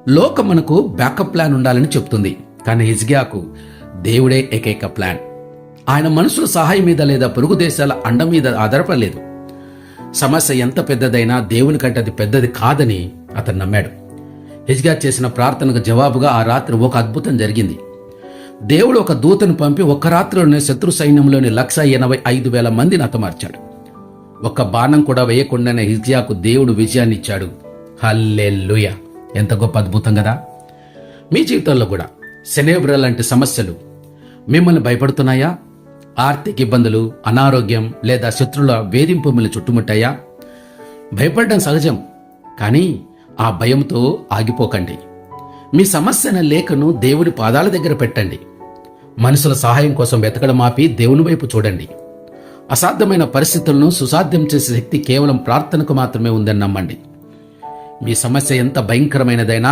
లోకం మనకు backup plan ఉండాలని చెప్తుంది, కానీ హిజ్కియాకు దేవుడే ఏకైక ప్లాన్. ఆయన మనుషుల సహాయం మీద లేదా పొరుగు దేశాల అండ మీద ఆధారపడలేదు. సమస్య ఎంత పెద్దదైనా దేవుని కంటే అది పెద్దది కాదని అతను నమ్మాడు. హిజ్కియా చేసిన ప్రార్థనకు జవాబుగా ఆ రాత్రి ఒక అద్భుతం జరిగింది. దేవుడు ఒక దూతను పంపి ఒక్క రాత్రిలోనే శత్రు సైన్యంలోని 185,000 మందిని హతమార్చాడు. ఒక్క బాణం కూడా వేయకుండానే హిజ్కియాకు దేవుడు విజయాన్ని ఇచ్చాడు. హల్లెలూయా! ఎంత గొప్ప అద్భుతం కదా. మీ జీవితంలో కూడా సెనేబ్రా లాంటి సమస్యలు మిమ్మల్ని భయపడుతున్నాయా? ఆర్థిక ఇబ్బందులు, అనారోగ్యం లేదా శత్రుల వేధింపు మిమ్మల్ని చుట్టుముట్టాయా? భయపడడం సహజం, కానీ ఆ భయంతో ఆగిపోకండి. మీ సమస్యన లేఖను దేవుని పాదాల దగ్గర పెట్టండి. మనుషుల సహాయం కోసం వెతకడం ఆపి దేవుని వైపు చూడండి. అసాధ్యమైన పరిస్థితులను సుసాధ్యం చేసే శక్తి కేవలం ప్రార్థనకు మాత్రమే ఉందని నమ్మండి. మీ సమస్య ఎంత భయంకరమైనదైనా